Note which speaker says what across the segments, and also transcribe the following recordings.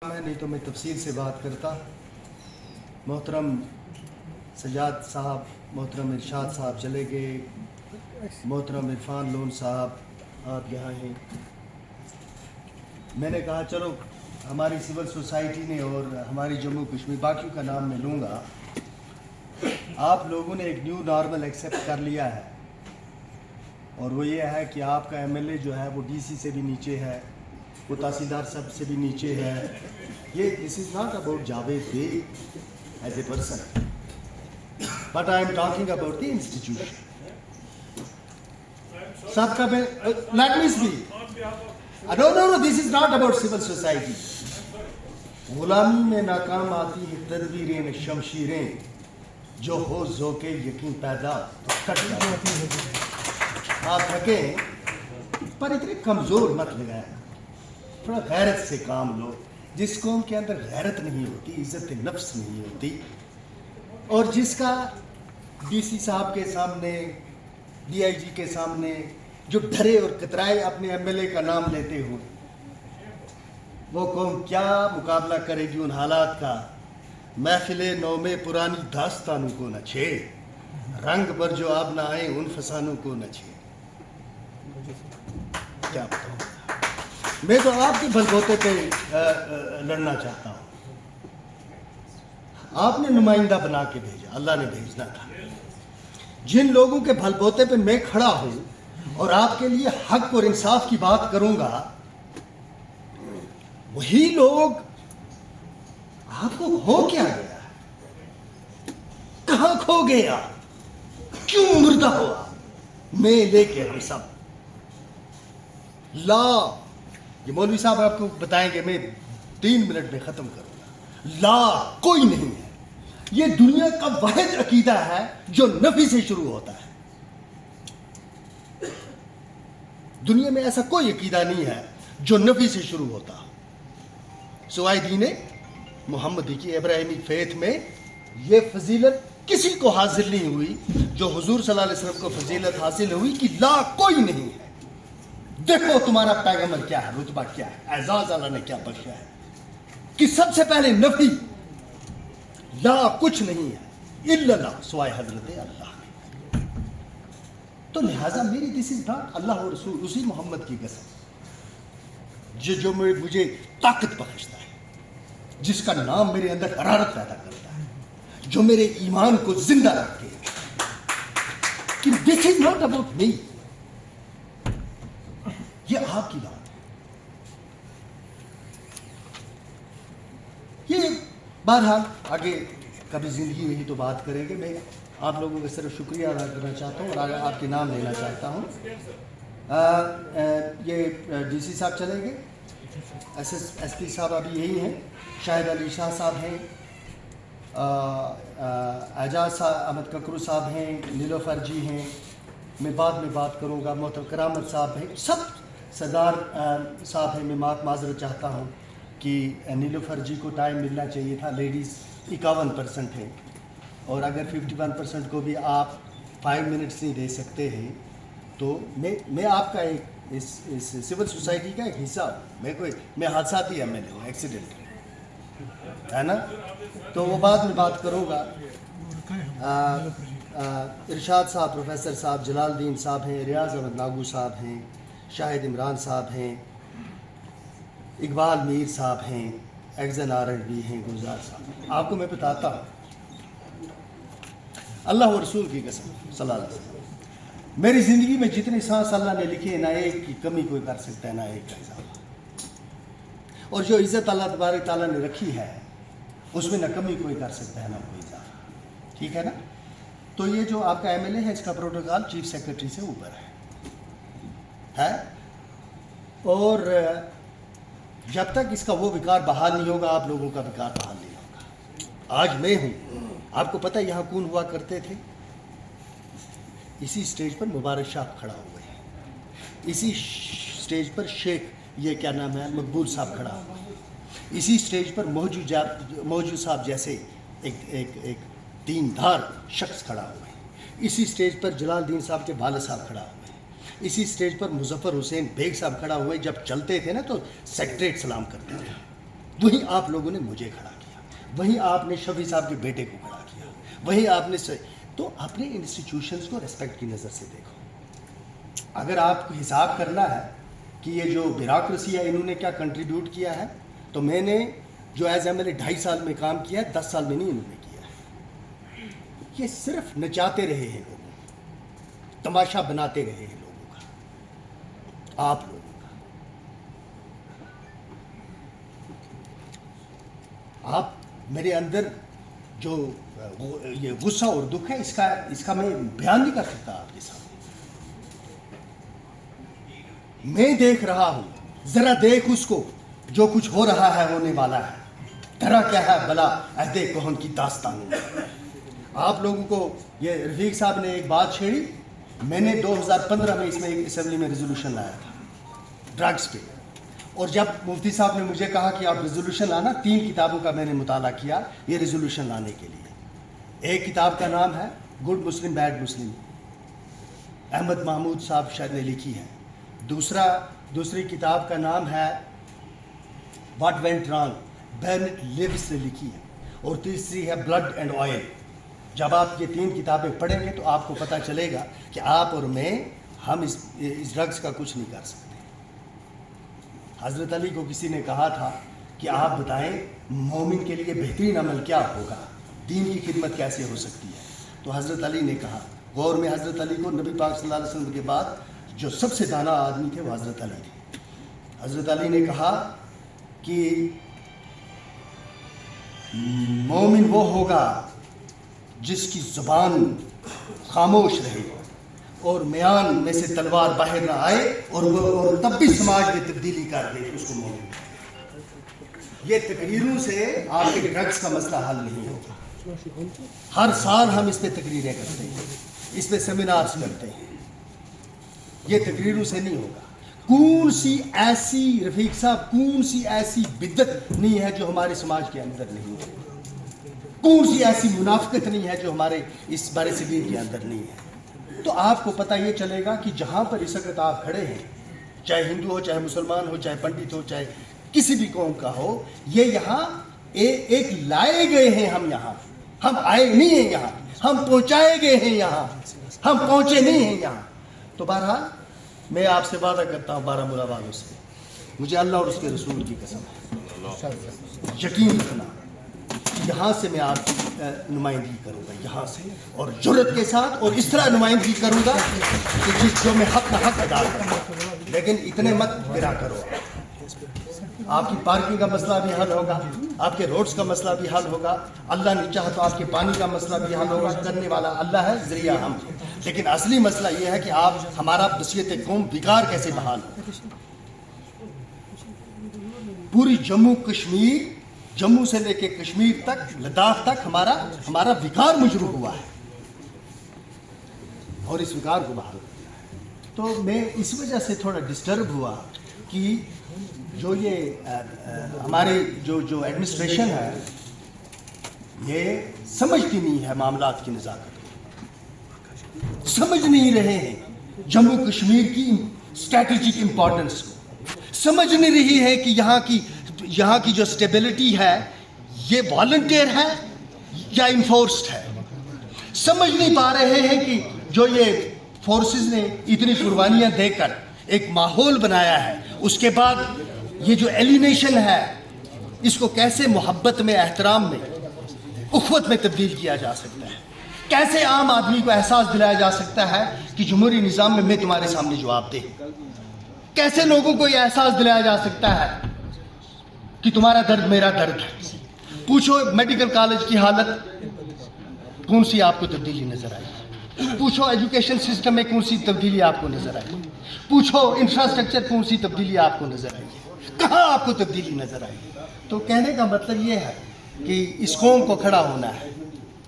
Speaker 1: نہیں تو میں تفصیل سے بات کرتا. محترم سجاد صاحب، محترم ارشاد صاحب چلے گئے، محترم عرفان لون صاحب آپ یہاں ہیں. میں نے کہا چلو ہماری سول سوسائٹی نے اور ہماری جموں کشمیر، باقیوں کا نام میں لوں گا، آپ لوگوں نے ایک نیو نارمل ایکسیپٹ کر لیا ہے، اور وہ یہ ہے کہ آپ کا ایم ایل اے جو ہے وہ ڈی سی سے بھی نیچے ہے، وہ تحصیلدار صاحب سے بھی نیچے ہے. یہ this is not about Javed Baig as a person, but I am talking about the institution. سب کا let me speak. No this is not about civil society. غلامی میں ناکام آتی ہے تدبیریں شمشیریں، جو ہو ذوق یقین پیدا تو کٹ جاتی ہے. آپ تھکیں پر اتنے کمزور مت لگائیں، تھوڑا غیرت سے کام لو. جس قوم کے اندر غیرت نہیں ہوتی، عزت نفس نہیں ہوتی، اور جس کا ڈی سی صاحب کے سامنے، ڈی آئی جی کے سامنے جو ڈرے اور کترائے اپنے ایم ایل اے کا نام لیتے ہو، وہ قوم کیا مقابلہ کرے گی ان حالات کا؟ محفل نو میں پرانی داستانوں کو نہ چھے، رنگ پر جو آب نہ آئے ان فسانوں کو نہ چھے. کیا بتاؤں، میں تو آپ کے بل بوتے پہ لڑنا چاہتا ہوں. آپ نے نمائندہ بنا کے بھیجا، اللہ نے بھیجنا تھا. جن لوگوں کے بھل بوتے پہ میں کھڑا ہوں اور آپ کے لیے حق اور انصاف کی بات کروں گا، وہی لوگ آپ کو ہو کیا گیا، کہاں کھو گیا، کیوں مردہ ہوا؟ میں لے کے ہم سب لا، یہ مولوی صاحب آپ کو بتائیں گے، میں 3 منٹ میں ختم کروں گا. لا کوئی نہیں ہے. یہ دنیا کا واحد عقیدہ ہے جو نفی سے شروع ہوتا ہے. دنیا میں ایسا کوئی عقیدہ نہیں ہے جو نفی سے شروع ہوتا. سوائے دین محمدی کی ابراہیمی فیتھ میں یہ فضیلت کسی کو حاصل نہیں ہوئی جو حضور صلی اللہ علیہ وسلم کو فضیلت حاصل ہوئی کہ لا کوئی نہیں ہے. دیکھو تمہارا پیغمبر کیا ہے، رتبہ کیا ہے، اعزاز اللہ نے کیا بخشا ہے، کہ سب سے پہلے نفی، لا کچھ نہیں ہے الا اللہ، سوائے حضرت اللہ. تو لہٰذا میری دس از ناٹ اللہ و رسول، اسی محمد کی قسم جو مجھے طاقت بخشتا ہے، جس کا نام میرے اندر حرارت پیدا کرتا ہے، جو میرے ایمان کو زندہ رکھتے ہیں. کہ دس از ناٹ اباؤٹ می، یہ آپ کی بات ہے. یہ بہرحال آگے کبھی زندگی میں ہی تو بات کریں گے. میں آپ لوگوں کا صرف شکریہ ادا کرنا چاہتا ہوں اور آگے آپ کے نام لینا چاہتا ہوں. یہ ڈی سی صاحب چلیں گے، ایس پی صاحب ابھی یہی ہیں، شاہد علی شاہ صاحب ہیں، اعجاز احمد ککرو صاحب ہیں، نیلوفر جی ہیں. میں بعد میں بات کروں گا. محترم کرامت صاحب ہیں، سب سردار صاحب ہیں. میں معذرت چاہتا ہوں کہ نیلوفر جی کو ٹائم ملنا چاہیے تھا. لیڈیز 51% ہیں، اور اگر 51% کو بھی آپ 5 منٹس نہیں دے سکتے ہیں تو میں آپ کا ایک اس سول سوسائٹی کا ایک حصہ ہوں. میں حادثاتی ایم ایل اے ہوں، ایکسیڈنٹ ہے نا، تو وہ بعد میں بات کروں گا. ارشاد صاحب، پروفیسر صاحب، جلال الدین صاحب ہیں، ریاض احمد ناگو صاحب ہیں، شاہد عمران صاحب ہیں، اقبال میر صاحب ہیں، ایگزن آرنڈ بھی ہیں، گلزار صاحب. آپ کو میں بتاتا ہوں اللہ و رسول کی قسم صلی اللہ علیہ وسلم، میری زندگی میں جتنے سانس اللہ نے لکھے، نہ ایک کی کمی کوئی کر سکتا ہے، نہ ایک کا اضافہ. اور جو عزت اللہ تبارک تعالیٰ نے رکھی ہے اس میں نہ کمی کوئی کر سکتا ہے، نہ کوئی اضافہ. ٹھیک ہے نا؟ تو یہ جو آپ کا ایم ایل اے ہے، اس کا پروٹوکال چیف سیکرٹری سے اوپر ہے، اور جب تک اس کا وہ وقار بحال نہیں ہوگا، آپ لوگوں کا وقار بحال نہیں ہوگا. آج میں ہوں، آپ کو پتہ یہاں کون ہوا کرتے تھے؟ اسی سٹیج پر مبارک شاہ کھڑا ہوئے ہیں، اسی سٹیج پر شیخ یہ کیا نام ہے مقبول صاحب کھڑا ہوا ہے، اسی سٹیج پر موجو صاحب جیسے ایک دیندار شخص کھڑا ہوا ہے، اسی سٹیج پر جلال الدین صاحب کے والد صاحب کھڑا ہوئے ہیں، اسی سٹیج پر مظفر حسین بیگ صاحب کھڑا ہوئے. جب چلتے تھے نا تو سیکریٹریٹ سلام کرتے تھے. وہیں آپ لوگوں نے مجھے کھڑا کیا, وہیں آپ نے شفیع صاحب کے بیٹے کو کھڑا کیا, وہیں آپ نے تو اپنے انسٹیٹیوشنز کو ریسپیکٹ کی نظر سے دیکھو. اگر آپ کو حساب کرنا ہے کہ یہ جو بیوروکریسی ہے انہوں نے کیا کنٹریبیوٹ کیا ہے, تو میں نے جو ایز ایم ایل اے 2.5 سال میں کام کیا ہے 10 سال میں نہیں انہوں نے کیا ہے. یہ صرف نچاتے رہے ہیں لوگوں کو, تماشا بناتے رہے ہیں لوگوں کا, آپ لوگوں کا. آپ میرے اندر جو یہ غصہ اور دکھ ہے اس کا میں بیان نہیں کر سکتا آپ کے سامنے. میں دیکھ رہا ہوں, ذرا دیکھ اس کو جو کچھ ہو رہا ہے ہونے والا ہے, ڈرا کیا ہے بلا عہد کہن کی داستان. آپ لوگوں کو یہ رفیق صاحب نے ایک بات چھیڑی, میں نے 2015 میں اس میں ایک اسمبلی میں ریزولوشن لایا تھا ڈرگس پہ, اور جب مفتی صاحب نے مجھے کہا کہ آپ ریزولوشن لانا, 3 کتابوں کا میں نے مطالعہ کیا یہ ریزولوشن لانے کے لیے. ایک کتاب کا نام ہے گڈ مسلم بیڈ مسلم, احمد محمود صاحب شاید نے لکھی ہے. دوسری کتاب کا نام ہے what went wrong, Bernard Lewis نے لکھی ہے. اور تیسری ہے بلڈ اینڈ آئل. جب آپ یہ 3 کتابیں پڑھیں گے تو آپ کو پتہ چلے گا کہ آپ اور میں ہم اس ڈرگس کا کچھ نہیں کر سکتے. حضرت علی کو کسی نے کہا تھا کہ آپ بتائیں مومن کے لیے بہترین عمل کیا ہوگا, دین کی خدمت کیسے ہو سکتی ہے. تو حضرت علی نے کہا, غور میں حضرت علی کو نبی پاک صلی اللہ علیہ وسلم کے بعد جو سب سے دانا آدمی تھے وہ حضرت علی تھے. حضرت علی نے کہا کہ مومن وہ ہوگا جس کی زبان خاموش رہے اور میان میں سے تلوار باہر نہ آئے اور تب بھی سماج میں تبدیلی کر دے, اس کو مومن. یہ تقریروں سے آپ کے ڈرگس کا مسئلہ حل نہیں ہوگا. ہر سال ہم اس پہ تقریریں کرتے ہیں, اس پہ سیمینارز کرتے ہیں, یہ تقریروں سے نہیں ہوگا. کون سی ایسی رفیق صاحب کون سی ایسی بدعت نہیں ہے جو ہمارے سماج کے اندر نہیں ہے, کون سی ایسی منافقت نہیں ہے جو ہمارے اس بر صغیر کے اندر نہیں ہے. تو آپ کو پتہ یہ چلے گا کہ جہاں پر اس وقت آپ کھڑے ہیں, چاہے ہندو ہو, چاہے مسلمان ہو, چاہے پنڈت ہو, چاہے کسی بھی قوم کا ہو, یہ یہاں ایک لائے گئے ہیں. ہم یہاں ہم آئے نہیں ہیں, یہاں ہم پہنچائے گئے ہیں, یہاں ہم پہنچے نہیں ہیں یہاں. تو بہرحال میں آپ سے وعدہ کرتا ہوں بارہمولہ والوں سے, مجھے اللہ اور اس کے رسول کی قسم ہے, یقین رکھنا یہاں سے میں آپ کی نمائندگی کروں گا, یہاں سے, اور جرأت کے ساتھ, اور اس طرح نمائندگی کروں گا کہ جس جو میں حق نہ حق ادا کروں. لیکن اتنے مت گرا کرو. آپ کی پارکنگ کا مسئلہ بھی حل ہوگا, آپ کے روڈز کا مسئلہ بھی حل ہوگا, اللہ نے چاہا تو آپ کے پانی کا مسئلہ بھی حل ہوگا. کرنے والا اللہ ہے, ذریعہ ہم. لیکن اصلی مسئلہ یہ ہے کہ آپ ہمارا بصیرت قوم وقار کیسے بحال ہو. پوری جموں کشمیر, جموں سے لے کے کشمیر تک, لداخ تک ہمارا وقار مجروح ہوا ہے, اور اس وقار کو بحال کرنا ہے. تو میں اس وجہ سے تھوڑا ڈسٹرب ہوا کہ جو یہ ہمارے جو ایڈمنسٹریشن ہے یہ سمجھتی نہیں ہے معاملات کی نزاکت کو, سمجھ نہیں رہے ہیں جموں کشمیر کی اسٹریٹجک امپورٹنس کو, سمجھ نہیں رہی ہے کہ یہاں کی جو سٹیبلٹی ہے یہ والنٹیئر ہے یا انفورسڈ ہے. سمجھ نہیں پا رہے ہیں کہ جو یہ فورسز نے اتنی قربانیاں دے کر ایک ماحول بنایا ہے, اس کے بعد یہ جو ایلینیشن ہے اس کو کیسے محبت میں, احترام میں, اخوت میں تبدیل کیا جا سکتا ہے. کیسے عام آدمی کو احساس دلایا جا سکتا ہے کہ جمہوری نظام میں تمہارے سامنے جواب دے. کیسے لوگوں کو یہ احساس دلایا جا سکتا ہے کہ تمہارا درد میرا درد ہے. پوچھو میڈیکل کالج کی حالت کون سی آپ کو تبدیلی نظر آئی, پوچھو ایجوکیشن سسٹم میں کون سی تبدیلی آپ کو نظر آئی, پوچھو انفراسٹرکچر کون سی تبدیلی آپ کو نظر آئی, کہاں آپ کو تبدیلی نظر آئی. تو کہنے کا مطلب یہ ہے کہ اس قوم کو کھڑا ہونا ہے,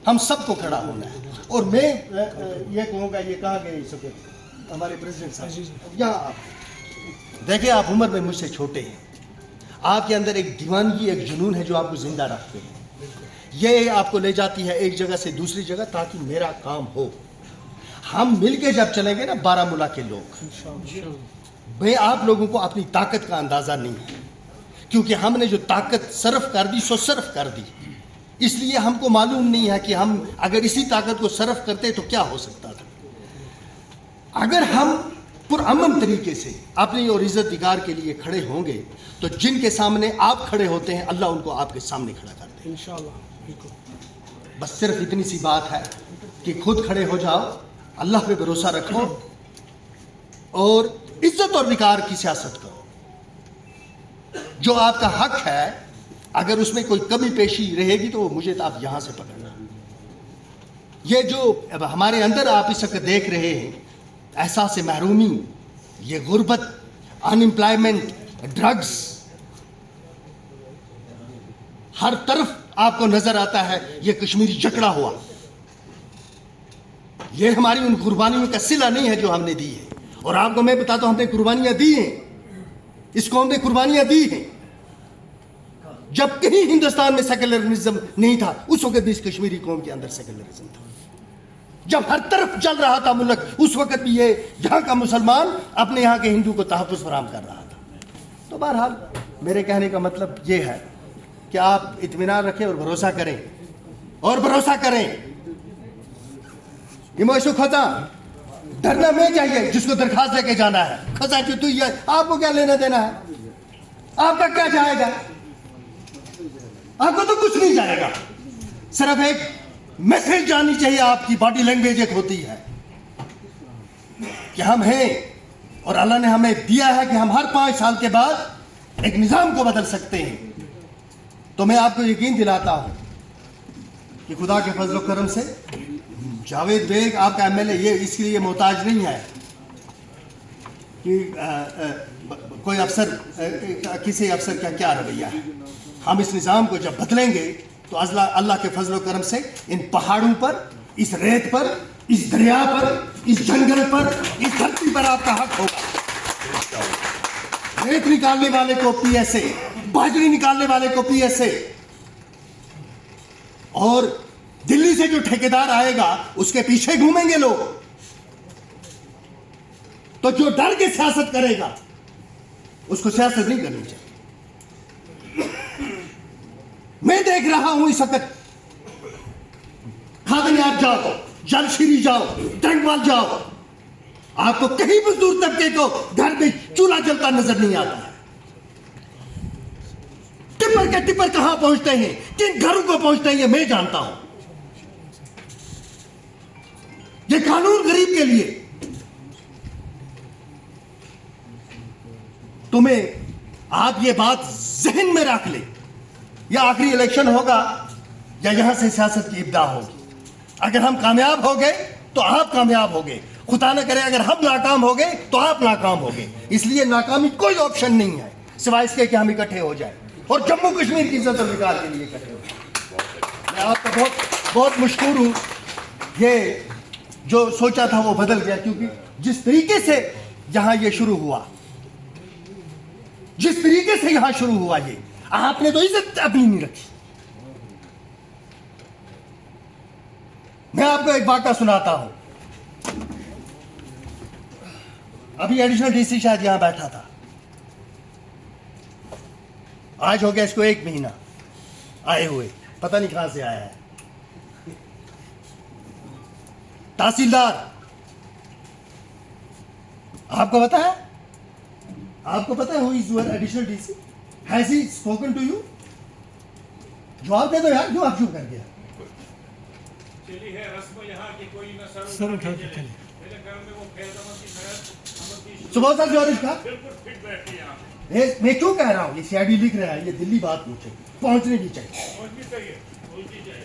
Speaker 1: ہم سب کو کھڑا ہونا ہے. اور میں یہ کہوں گا, یہ کہا گیا اس وقت ہمارے پریزیڈنٹ صاحب, یہاں دیکھیں آپ عمر میں مجھ سے چھوٹے ہیں, آپ کے اندر ایک دیوانگی, ایک جنون ہے جو آپ کو زندہ رکھتے ہیں. یہ آپ کو لے جاتی ہے ایک جگہ سے دوسری جگہ تاکہ میرا کام ہو. ہم مل کے جب چلیں گے نا بارہمولہ کے لوگ, میں آپ لوگوں کو اپنی طاقت کا اندازہ نہیں ہے. کیونکہ ہم نے جو طاقت صرف کر دی سو صرف کر دی. اس لیے ہم کو معلوم نہیں ہے کہ ہم اگر اسی طاقت کو صرف کرتے تو کیا ہو سکتا تھا. اگر ہم پرامن طریقے سے اپنی اور عزت دگار کے لیے کھڑے ہوں گے تو جن کے سامنے آپ کھڑے ہوتے ہیں اللہ ان کو آپ کے سامنے کھڑا کرتے ہیں
Speaker 2: انشاءاللہ. بالکل.
Speaker 1: بس صرف اتنی سی بات ہے کہ خود کھڑے ہو جاؤ, اللہ پہ بھروسہ رکھو اور عزت اور وقار کی سیاست کرو. جو آپ کا حق ہے اگر اس میں کوئی کمی پیشی رہے گی تو مجھے تو آپ یہاں سے پکڑنا. یہ جو ہمارے اندر آپ اس وقت دیکھ رہے ہیں احساس محرومی, یہ غربت, ان امپلائمنٹ, ڈرگز, ہر طرف آپ کو نظر آتا ہے یہ کشمیری جکڑا ہوا. یہ ہماری ان قربانیوں کا صلہ نہیں ہے جو ہم نے دی ہے. اور آپ کو میں بتاتا ہوں ہم نے قربانیاں دی ہیں, اس قوم نے قربانیاں دی ہیں. جب کہیں ہندوستان میں سیکولرزم نہیں تھا اس وقت بھی اس کشمیری قوم کے اندر سیکولرزم تھا. جب ہر طرف چل رہا تھا ملک اس وقت بھی یہ یہاں کا مسلمان اپنے یہاں کے ہندو کو تحفظ فراہم کر رہا تھا. تو بہرحال میرے کہنے کا مطلب یہ ہے کہ آپ اطمینان رکھیں اور بھروسہ کریں اور بھروسہ کریں. یہ موشو کھتا ڈرنا میں چاہیے جس کو درخواست لے کے جانا ہے. کھتا کہ تو یہ آپ کو کیا لینا دینا ہے, آپ کا کیا جائے گا, آپ کو تو کچھ نہیں جائے گا. صرف ایک میسج جانی چاہیے, آپ کی باڈی لینگویج ایک ہوتی ہے کہ ہم ہیں اور اللہ نے ہمیں دیا ہے کہ ہم ہر 5 سال کے بعد ایک نظام کو بدل سکتے ہیں. تو میں آپ کو یقین دلاتا ہوں کہ خدا کے فضل و کرم سے جاوید بیگ آپ کا ایم ایل اے یہ اس کے لیے محتاج نہیں ہے کہ کوئی افسر کسی افسر کا کیا رویہ ہے. ہم اس نظام کو جب بدلیں گے تو اللہ کے فضل و کرم سے ان پہاڑوں پر, اس ریت پر, اس دریا پر, اس جنگل پر, اس دھرتی پر آپ کا حق ہوگا. ریت نکالنے والے کو پی ایس اے, باجری نکالنے والے کو پی ایس اے, اور دلی سے جو ٹھیکیدار آئے گا اس کے پیچھے گھومیں گے لوگ. تو جو ڈر کے سیاست کرے گا اس کو سیاست نہیں کرنی چاہیے. میں دیکھ رہا ہوں اس وقت کھادنیات جاؤ, جل شیری جاؤ, ڈنگوال جاؤ, آپ کو کہیں مزدور طبقے کو گھر میں چولہا جلتا نظر نہیں آتا ہے. ٹپر کے ٹپر کہاں پہنچتے ہیں, کن گھروں کو پہنچتے ہیں یہ میں جانتا ہوں. یہ قانون غریب کے لیے. تمہیں آپ یہ بات ذہن میں رکھ لیں, یا آخری الیکشن ہوگا یا یہاں سے سیاست کی ابتدا ہوگی. اگر ہم کامیاب ہو گئے تو آپ کامیاب ہو گئے, خدا نہ کرے اگر ہم ناکام ہو گئے تو آپ ناکام ہو گئے. اس لیے ناکامی کوئی آپشن نہیں ہے سوائے اس کے کہ ہم اکٹھے ہو جائیں اور جموں کشمیر کی عزت و وقار کے لیے اکٹھے ہو جائیں. میں آپ کا بہت بہت مشکور ہوں. یہ جو سوچا تھا وہ بدل گیا, کیونکہ جس طریقے سے یہاں یہ شروع ہوا, جس طریقے سے یہاں شروع ہوا, یہ آپ نے تو عزت اپنی نہیں رکھی. میں آپ کو ایک واقعہ سناتا ہوں. ابھی ایڈیشنل ڈی سی شاید یہاں بیٹھا تھا, آج ہو گیا اس کو 1 مہینہ آئے ہوئے, پتہ نہیں کہاں سے آیا ہے. تحصیلدار آپ کو پتا ہے, آپ کو پتا ہے who is your additional DC? Has he spoken to you? جواب دے دو یار, کیوں آپ چپ کر گیا؟
Speaker 3: چلی ہے رسم یہاں کی کوئی نہ
Speaker 2: سر اٹھا کے چلے.
Speaker 3: میرے گھر میں وہ فیض کی شرط
Speaker 1: صبح سر جوارش کا
Speaker 3: بالکل فٹ بیٹھی یہاں
Speaker 1: میں کیوں کہہ رہا ہوں, یہ سی آئی ڈی لکھ رہا ہے, یہ دلی بات پوچھے پہنچنے کی چاہیے.
Speaker 3: پہنچنی چاہیے, پہنچنی چاہیے.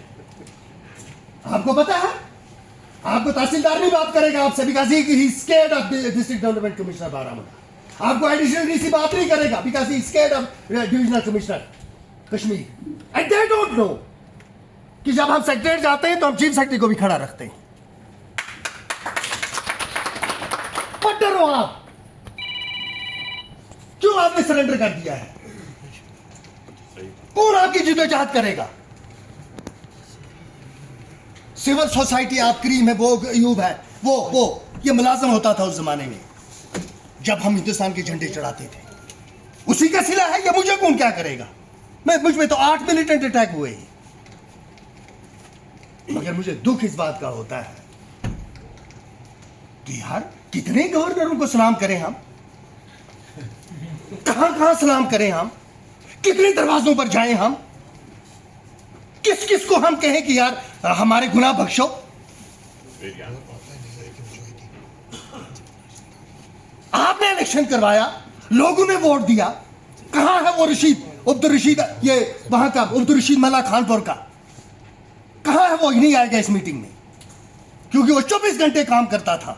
Speaker 1: آپ کو پتا ہے, آپ کو تحصیلدار نہیں بات کرے گا آپ سے, because he scared of district development commissioner Baramulla. آپ کو ایڈیشنل ڈی سی بات نہیں کرے گا because he scared of divisional commissioner Kashmir. And they don't know کہ جب ہم سیکریٹریٹ جاتے ہیں تو ہم چیف سیکرٹری کو بھی کھڑا رکھتے ہیں. مت ڈرو آپ, کیوں آپ نے سرنڈر کر دیا ہے؟ کون آپ کی جدوجہد کرے گا؟ سول سوسائٹی آپ کریم ہے, وہ ایوب ہے, وہ یہ ملازم ہوتا تھا اس زمانے میں جب ہم ہندوستان کے جھنڈے چڑھاتے تھے. اسی کا صلہ ہے، یا مجھے کون کیا کرے گا؟ مجھ میں تو 8 ملیٹنٹ اٹیک ہوئے ہیں، مگر مجھے دکھ اس بات کا ہوتا ہے کہ یار کتنے گورنروں کو سلام کریں ہم، کہاں کہاں سلام کریں ہم، کتنے دروازوں پر جائیں ہم، کس کس کو ہم کہیں کہ یار ہمارے گناہ بخشو. آپ نے الیکشن کروایا، لوگوں نے ووٹ دیا، کہاں ہے وہ عبد الرشید، یہ وہاں کا عبد الرشید ملا کھانپور کا، کہاں ہے وہ؟ نہیں آئے گا اس میٹنگ میں، کیونکہ وہ 24 گھنٹے کام کرتا تھا.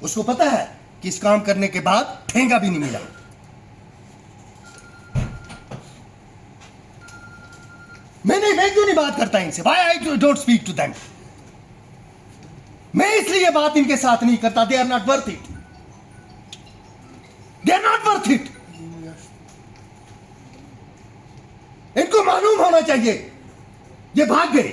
Speaker 1: اس کو پتا ہے کہ اس کام کرنے کے بعد ٹھینگا بھی نہیں ملا. میں کیوں نہیں بات کرتا ان سے؟ Why I don't speak to them؟ میں اس لیے بات ان کے ساتھ نہیں کرتا. They are not worth it. They are not worth it. ان کو معلوم ہونا چاہیے یہ بھاگ گئے.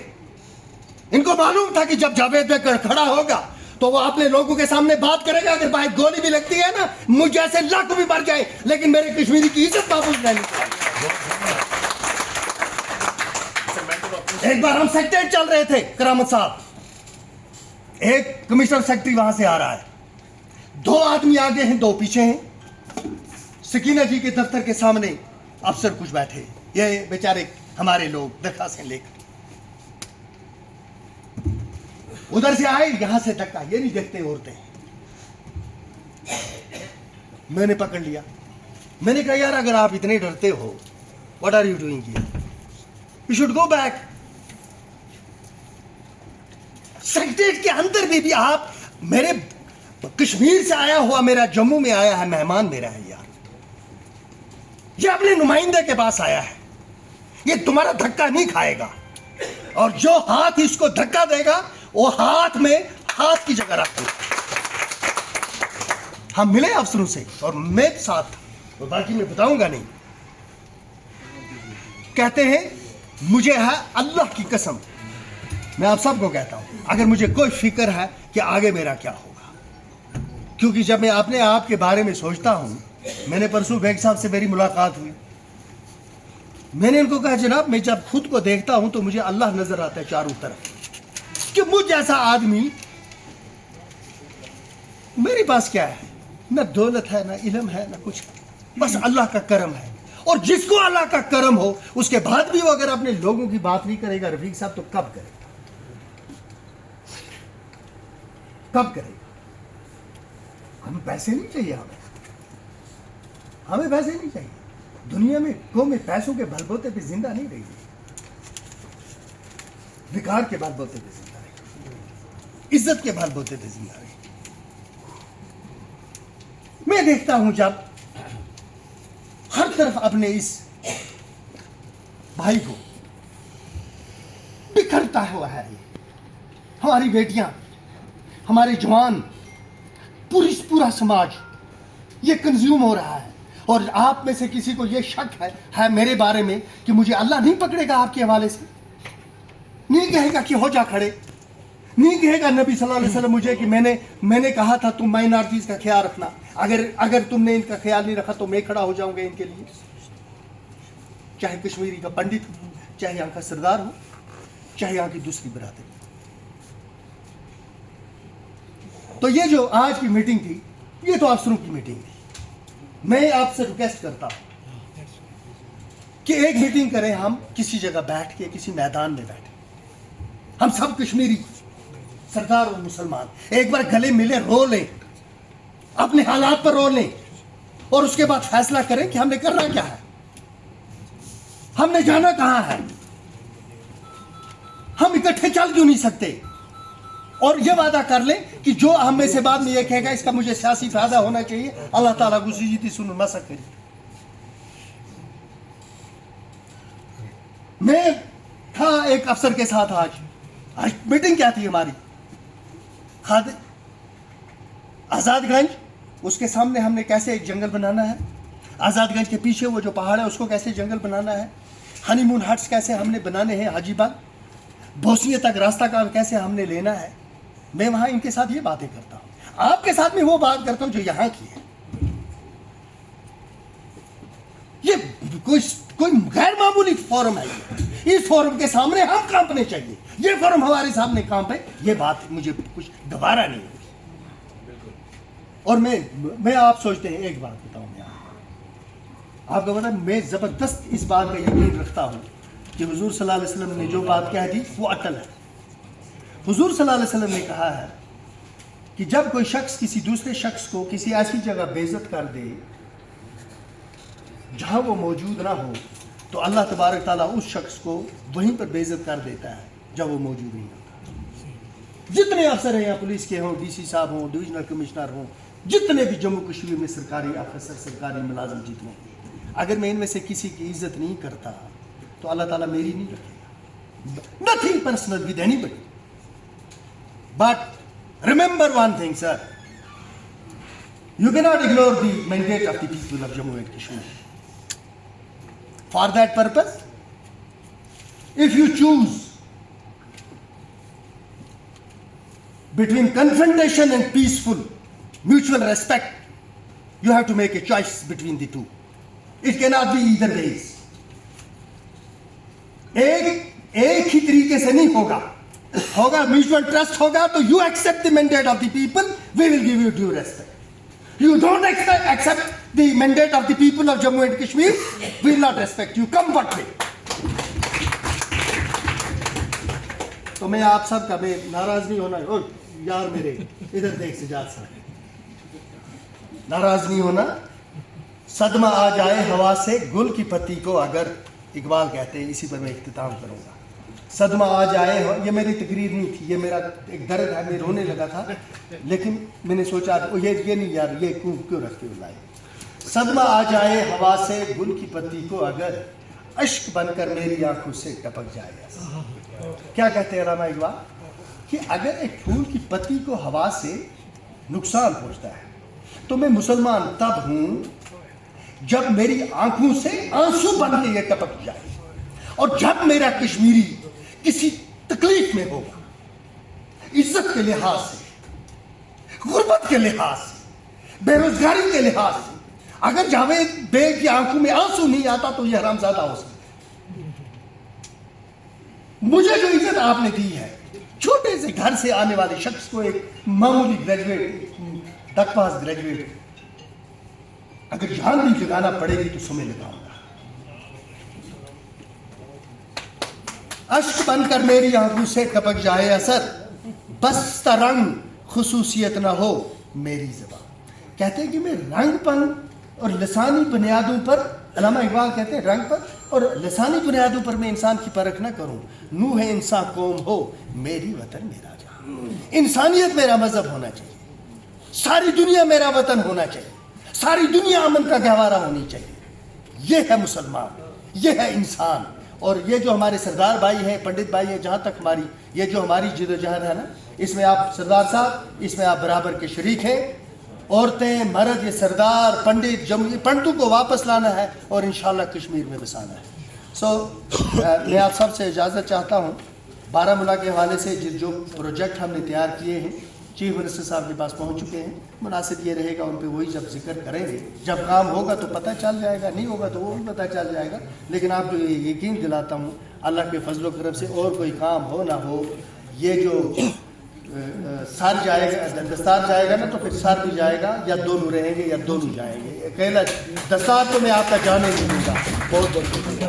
Speaker 1: ان کو معلوم تھا کہ جب جاوید کھڑا ہوگا تو وہ اپنے لوگوں کے سامنے بات کرے گا. اگر باہر گولی بھی لگتی ہے نا، مجھ جیسے لاکھ بھی مر جائے، لیکن میرے کشمیری کی عزت محفوظ رہنی چاہیے. ایک بار ہم سیکٹریٹ چل رہے تھے، کرامت صاحب، ایک کمشنر سیکٹری وہاں سے آ رہا ہے، 2 آدمی آگے ہیں 2 پیچھے ہیں. سکینہ جی کے دفتر کے سامنے افسر کچھ بیٹھے، یہ بیچارے ہمارے لوگ درخواستیں لے کر ادھر سے آئے، یہاں سے دھکا، یہ نہیں دیکھتے عورتیں. میں نے پکڑ لیا، میں نے کہا یار اگر آپ اتنے ڈرتے ہو، what are you doing here? You should go back. Secretariat کے اندر بھی آپ، میرے کشمیر سے آیا ہوا، میرا جموں میں آیا ہے مہمان میرا ہے یار، یہ اپنے نمائندے کے پاس آیا ہے، یہ تمہارا دھکا نہیں کھائے گا، اور جو ہاتھ اس کو دھکا دے گا وہ ہاتھ میں ہاتھ کی جگہ رکھ دے. ہم ملے افسروں سے اور میں ساتھ تھا، اور باقی میں بتاؤں گا نہیں. کہتے ہیں مجھے ہے اللہ کی قسم، میں آپ سب کو کہتا ہوں، اگر مجھے کوئی فکر ہے کہ آگے میرا کیا ہوگا، کیونکہ جب میں اپنے آپ کے بارے میں سوچتا ہوں، میں نے پرسوں بیگ صاحب سے میری ملاقات ہوئی، میں نے ان کو کہا جناب میں جب خود کو دیکھتا ہوں تو مجھے اللہ نظر آتا ہے چاروں طرف، کہ مجھ جیسا آدمی، میرے پاس کیا ہے؟ نہ دولت ہے، نہ علم ہے، نہ کچھ، بس اللہ کا کرم ہے. اور جس کو اللہ کا کرم ہو اس کے بعد بھی وہ اگر اپنے لوگوں کی بات نہیں کرے گا رفیق صاحب، تو کب کرے گا؟ کب کرے گا؟ ہمیں پیسے نہیں چاہیے، ہمیں پیسے نہیں چاہیے. دنیا میں قومیں پیسوں کے بل بوتے پہ زندہ نہیں رہی، وقار کے بل بوتے پہ زندہ رہی، عزت کے بل بوتے پہ زندہ رہی. میں دیکھتا ہوں جب ہر طرف اپنے اس بھائی کو بکھرتا ہوا ہے، ہماری بیٹیاں، ہمارے جوان، پورا سماج یہ کنزیوم ہو رہا ہے. اور آپ میں سے کسی کو یہ شک ہے میرے بارے میں کہ مجھے اللہ نہیں پکڑے گا آپ کے حوالے سے، نہیں کہے گا کہ ہو جا کھڑے، نہیں کہے گا نبی صلی اللہ علیہ وسلم مجھے کہ میں نے کہا تھا تم مائنارٹیز کا خیال رکھنا، اگر تم نے ان کا خیال نہیں رکھا تو میں کھڑا ہو جاؤں گا ان کے لیے، چاہے کشمیری کا پنڈت ہو، چاہے یہاں کا سردار ہو، چاہے یہاں کی دوسری برادری. تو یہ جو آج کی میٹنگ تھی، یہ تو افسروں کی میٹنگ تھی. میں آپ سے ریکویسٹ کرتا ہوں کہ ایک میٹنگ کریں ہم کسی جگہ بیٹھ کے، کسی میدان میں بیٹھے، ہم سب کشمیری سردار اور مسلمان ایک بار گلے ملے، رو لیں، اپنے حالات پر رو لیں، اور اس کے بعد فیصلہ کریں کہ ہم نے کرنا کیا ہے، ہم نے جانا کہاں ہے. ہم اکٹھے چل کیوں نہیں سکتے؟ اور یہ وعدہ کر لیں کہ جو ہم میں سے بعد میں یہ کہے گا اس کا مجھے سیاسی فائدہ ہونا چاہیے، اللہ تعالیٰ کو جیتی سن مسک کرے. میں تھا ایک افسر کے ساتھ، آج میٹنگ کیا تھی ہماری، آزاد گنج، اس کے سامنے ہم نے کیسے ایک جنگل بنانا ہے، آزاد گنج کے پیچھے وہ جو پہاڑ ہے اس کو کیسے جنگل بنانا ہے، ہنی مون ہٹس کیسے ہم نے بنانے ہیں، حاجی باغ بوسیے تک راستہ کار کیسے ہم نے لینا ہے. میں وہاں ان کے ساتھ یہ باتیں کرتا ہوں، آپ کے ساتھ میں وہ بات کرتا ہوں جو یہاں کی ہے. کوئی غیر معمولی فورم ہے اس فورم کے سامنے ہم کانپنے چاہیے. یہ فورم ہمارے سامنے کانپے, یہ بات مجھے کچھ گوارا نہیں ہوگی. اور میں آپ سوچتے ہیں, ایک بات بتاؤں میں آپ کو پتا, میں زبردست اس بات کا یقین رکھتا ہوں کہ حضور صلی اللہ علیہ وسلم نے جو بات کہہ دی وہ اٹل ہے. حضور صلی اللہ علیہ وسلم نے کہا ہے کہ جب کوئی شخص کسی دوسرے شخص کو کسی ایسی جگہ بے عزت کر دے جہاں وہ موجود نہ ہو, تو اللہ تبارک تعالیٰ اس شخص کو وہیں پر بے عزت کر دیتا ہے جب وہ موجود نہیں ہوتا. جتنے افسر ہیں یہاں, پولیس کے ہوں, ڈی سی صاحب ہوں, ڈویژنل کمشنر ہوں, جتنے بھی جموں کشمیر میں سرکاری افسر, سرکاری ملازم جتنے, اگر میں ان میں سے کسی کی عزت نہیں کرتا تو اللہ تعالیٰ میری نہیں رکھے گا. Nothing personal with anybody, but remember one thing sir, you cannot ignore the mandate of the people of Jammu and Kashmir. For that purpose, if you choose between confrontation and peaceful mutual respect, you have to make a choice between the two. It cannot be either ways. ایک ہی طریقے سے نہیں ہوگا mutual trust ہوگا تو you accept the mandate of the people, we will give you due respect. You don't accept the mandate of the people of Jammu and Kashmir, we will not respect you. Come what may. تو میں آپ سب کا, میں ناراض نہیں ہونا, او یار میرے ادھر دیکھ سجاد صاحب, ناراض نہیں ہونا. صدمہ آ جائے ہوا سے گل کی پتی کو, اگر اقبال کہتے ہیں, اسی پر میں اختتام کروں گا. صدمہ آ جائے, یہ میری تقریر نہیں تھی, یہ میرا ایک درد ہے, میں رونے لگا تھا, لیکن میں نے سوچا یہ نہیں یار, یہ کیوں رکھتے ہو لائے. صدمہ آ جائے ہوا سے گل کی پتی کو, اگر اشک بن کر میری آنکھوں سے ٹپک جائے. کیا کہتے ہیں علامہ اقبال, کہ اگر ایک پھول کی پتی کو ہوا سے نقصان پہنچتا ہے تو میں مسلمان تب ہوں جب میری آنکھوں سے آنسو بن کے یہ ٹپک جائے, اور جب میرا کشمیری کسی تکلیف میں ہوگا, عزت کے لحاظ سے, غربت کے لحاظ سے, بے روزگاری کے لحاظ سے, اگر جاوید بیگ کی آنکھوں میں آنسو نہیں آتا تو یہ حرامزادہ ہو سکتا. مجھے جو عزت آپ نے دی ہے, چھوٹے سے گھر سے آنے والے شخص کو, ایک معمولی گریجویٹ, ڈک پاس گریجویٹ, اگر جان بھی لگانا پڑے گی تو سمے لگاؤں گا. اشک بن کر میری آنکھوں سے ٹپک جائے اثر, بستہ رنگ خصوصیت نہ ہو میری زبان. کہتے ہیں کہ میں رنگ پن اور لسانی بنیادوں پر, علامہ اقبال کہتے ہیں رنگ پر اور لسانی بنیادوں پر میں انسان کی پرکھ نہ کروں. نوح انسان قوم ہو میری وطن میرا جہاں. انسانیت میرا مذہب ہونا چاہیے, ساری دنیا میرا وطن ہونا چاہیے, ساری دنیا امن کا گہوارہ ہونی چاہیے. یہ ہے مسلمان, یہ ہے انسان. اور یہ جو ہمارے سردار بھائی ہیں, پنڈت بھائی ہیں, جہاں تک یہ جو ہماری جدوجہد ہے نا, اس میں آپ سردار صاحب, اس میں آپ برابر کے شریک ہیں. عورتیں, مرد, یہ سردار, پنڈت, پنڈتوں کو واپس لانا ہے اور انشاءاللہ کشمیر میں بسانا ہے. میں آپ سب سے اجازت چاہتا ہوں. بارہمولہ کے حوالے سے جو پروجیکٹ ہم نے تیار کیے ہیں, چیف منسٹر صاحب کے پاس پہنچ چکے ہیں. مناسب یہ رہے گا ان پہ وہی جب ذکر کریں گے, جب کام ہوگا تو پتہ چل جائے گا, نہیں ہوگا تو وہ بھی پتہ چل جائے گا. لیکن آپ کو یہ یقین دلاتا ہوں, اللہ کے فضل و کرم سے اور کوئی کام ہو نہ ہو, یہ جو سر جائے گا, دستار جائے گا نا, تو پھر سر بھی جائے گا, یا دونوں رہیں گے یا دونوں جائیں گے. اکیلا دستار تو میں آپ کا جانے نہیں دوں گا. بہت بہت شکریہ.